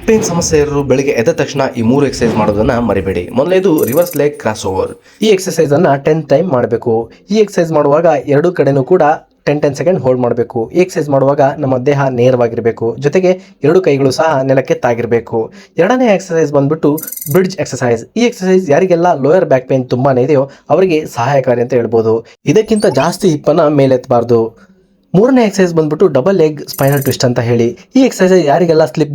Pain ಸಮಸ್ಯೆ ಇರೋರು ಬೆಳಿಗ್ಗೆ ಎದ್ದ ತಕ್ಷಣ ಈ 3 ಎಕ್ಸರ್ಸೈಸ್ ಮಾಡೋದನ್ನ ಮರಿಬೇಡಿ. ಮೊದಲನೇದು ರಿವರ್ಸ್ ಲೆಗ್ ಕ್ರಾಸ್ ಓವರ್. ಈ ಎಕ್ಸರ್ಸೈಸ್ ಅನ್ನ 10 ಟೈಮ್ ಮಾಡಬೇಕು. ಈ ಎಕ್ಸರ್ಸೈಸ್ ಮಾಡುವಾಗ ಎರಡು ಕಡೆನೂ ಕೂಡ 10 ಸೆಕೆಂಡ್ ಹೋಲ್ಡ್ ಮಾಡಬೇಕು. ಈ ಎಕ್ಸರ್ಸೈಸ್ ಮಾಡುವಾಗ ನಮ್ಮ ದೇಹ ನೇರವಾಗಿರಬೇಕು, ಜೊತೆಗೆ ಎರಡು ಕೈಗಳು ಸಹ ನೆಲಕ್ಕೆ ತಾಗಿರಬೇಕು. ಎರಡನೇ ಎಕ್ಸರ್ಸೈಸ್ ಬಂದ್ಬಿಟ್ಟು ಬ್ರಿಡ್ಜ್ ಎಕ್ಸರ್ಸೈಸ್. ಈ ಎಕ್ಸರ್ಸೈಸ್ ಯಾರಿಗೆಲ್ಲ ಲೋಯರ್ ಬ್ಯಾಕ್ ಪೇನ್ ತುಂಬಾನೇ ಇದೆಯೋ ಅವರಿಗೆ ಸಹಾಯಕಾರಿ ಅಂತ ಹೇಳ್ಬೋದು. ಇದಕ್ಕಿಂತ ಜಾಸ್ತಿ ಹಿಪ್ಪನ್ನ ಮೇಲೆತ್ತಬಾರ್ದು. ಮೂರನೇ ಎಕ್ಸರ್ಸೈಸ್ ಬಂದ್ಬಿಟ್ಟು ಡಬಲ್ ಲೆಗ್ ಸ್ಪೈನಲ್ ಟ್ವಿಸ್ಟ್ ಅಂತ ಹೇಳಿ. ಈ ಎಕ್ಸರ್ಸೈಸ್ ಯಾರಿಗೆಲ್ಲ ಸ್ಲಿಪ್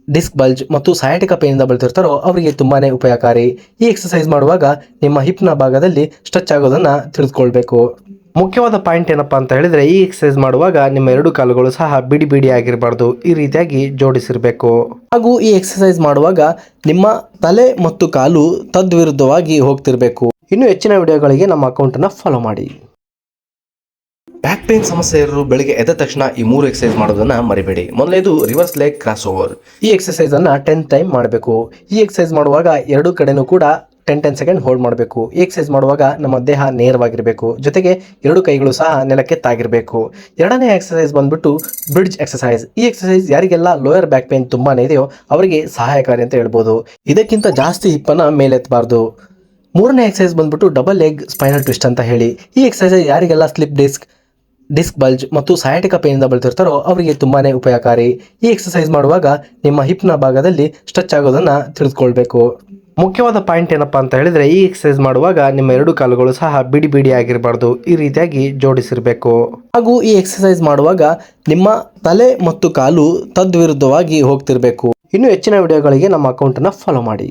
ಡಿಸ್ಕ್ ಬಲ್ಜ್ ಮತ್ತು ಸಯಾಟಿಕ ಪೇನಿಂದ ಬಳಲ್ತಿರ್ತಾರೋ ಅವರಿಗೆ ತುಂಬಾನೇ ಉಪಯೋಗಕಾರಿ. ಈ ಎಕ್ಸರ್ಸೈಸ್ ಮಾಡುವಾಗ ನಿಮ್ಮ ಹಿಪ್ನ ಭಾಗದಲ್ಲಿ ಸ್ಟ್ರೆಚ್ ಆಗೋದನ್ನ ತಿಳಿದುಕೊಳ್ಬೇಕು. ಮುಖ್ಯವಾದ ಪಾಯಿಂಟ್ ಏನಪ್ಪಾ ಅಂತ ಹೇಳಿದ್ರೆ, ಈ ಎಕ್ಸರ್ಸೈಸ್ ಮಾಡುವಾಗ ನಿಮ್ಮ ಎರಡು ಕಾಲುಗಳು ಸಹ ಬಿಡಿ ಬಿಡಿ ಆಗಿರಬಾರ್ದು, ಈ ರೀತಿಯಾಗಿ ಜೋಡಿಸಿರಬೇಕು. ಹಾಗೂ ಈ ಎಕ್ಸರ್ಸೈಸ್ ಮಾಡುವಾಗ ನಿಮ್ಮ ತಲೆ ಮತ್ತು ಕಾಲು ತದ್ವಿರುದ್ಧವಾಗಿ ಹೋಗ್ತಿರ್ಬೇಕು. ಇನ್ನು ಹೆಚ್ಚಿನ ವಿಡಿಯೋಗಳಿಗೆ ನಮ್ಮ ಅಕೌಂಟನ್ನು ಫಾಲೋ ಮಾಡಿ. ಬ್ಯಾಕ್ ಪೇನ್ ಸಮಸ್ಯೆ ಇರೋರು ಬೆಳಿಗ್ಗೆ ಎದ್ದ ತಕ್ಷಣ ಈ 3 ಎಕ್ಸರ್ಸೈಸ್ ಮಾಡೋದನ್ನ ಮರಿಬೇಡಿ. ಮೊದಲನೇದು ರಿವರ್ಸ್ ಲೆಗ್ ಕ್ರಾಸ್ ಓವರ್. ಈ ಎಕ್ಸರ್ಸೈಸ್ ಅನ್ನ 10 ಟೈಮ್ ಮಾಡಬೇಕು. ಈ ಎಕ್ಸರ್ಸೈಸ್ ಮಾಡುವಾಗ ಎರಡು ಕಡೆನೂ ಕೂಡ 10 ಸೆಕೆಂಡ್ ಹೋಲ್ಡ್ ಮಾಡಬೇಕು. ಈ ಎಕ್ಸರ್ಸೈಸ್ ಮಾಡುವಾಗ ನಮ್ಮ ದೇಹ ನೇರವಾಗಿರಬೇಕು, ಜೊತೆಗೆ ಎರಡು ಕೈಗಳು ಸಹ ನೆಲಕ್ಕೆ ತಾಗಿರಬೇಕು. ಎರಡನೇ ಎಕ್ಸರ್ಸೈಸ್ ಬಂದ್ಬಿಟ್ಟು ಬ್ರಿಡ್ಜ್ ಎಕ್ಸರ್ಸೈಸ್. ಈ ಎಕ್ಸರ್ಸೈಸ್ ಯಾರಿಗೆಲ್ಲ ಲೋಯರ್ ಬ್ಯಾಕ್ ಪೇನ್ ತುಂಬಾನೇ ಇದೆಯೋ ಅವರಿಗೆ ಸಹಾಯಕಾರಿ ಅಂತ ಹೇಳ್ಬೋದು. ಇದಕ್ಕಿಂತ ಜಾಸ್ತಿ ಹಿಪ್ಪನ್ನ ಮೇಲೆತ್ತಬಾರ್ದು. ಮೂರನೇ ಎಕ್ಸರ್ಸೈಸ್ ಬಂದ್ಬಿಟ್ಟು ಡಬಲ್ ಲೆಗ್ ಸ್ಪೈನಲ್ ಟ್ವಿಸ್ಟ್ ಅಂತ ಹೇಳಿ. ಈ ಎಕ್ಸರ್ಸೈಸ್ ಯಾರಿಗೆಲ್ಲ ಸ್ಲಿಪ್ ಡಿಸ್ಕ್ ಬಲ್ಜ್ ಮತ್ತು ಸಯಾಟಿಕ ಪೇನಿಂದ ಬಳಲ್ತಿರ್ತಾರೋ ಅವರಿಗೆ ತುಂಬಾನೇ ಉಪಯೋಗಕಾರಿ. ಈ ಎಕ್ಸರ್ಸೈಸ್ ಮಾಡುವಾಗ ನಿಮ್ಮ ಹಿಪ್ನ ಭಾಗದಲ್ಲಿ ಸ್ಟ್ರೆಚ್ ಆಗೋದನ್ನ ತಿಳಿದುಕೊಳ್ಬೇಕು. ಮುಖ್ಯವಾದ ಪಾಯಿಂಟ್ ಏನಪ್ಪಾ ಅಂತ ಹೇಳಿದ್ರೆ, ಈ ಎಕ್ಸರ್ಸೈಸ್ ಮಾಡುವಾಗ ನಿಮ್ಮ ಎರಡು ಕಾಲುಗಳು ಸಹ ಬಿಡಿ ಬಿಡಿ ಆಗಿರಬಾರ್ದು, ಈ ರೀತಿಯಾಗಿ ಜೋಡಿಸಿರಬೇಕು. ಹಾಗೂ ಈ ಎಕ್ಸರ್ಸೈಸ್ ಮಾಡುವಾಗ ನಿಮ್ಮ ತಲೆ ಮತ್ತು ಕಾಲು ತದ್ವಿರುದ್ಧವಾಗಿ ಹೋಗ್ತಿರ್ಬೇಕು. ಇನ್ನು ಹೆಚ್ಚಿನ ವಿಡಿಯೋಗಳಿಗೆ ನಮ್ಮ ಅಕೌಂಟನ್ನು ಫಾಲೋ ಮಾಡಿ.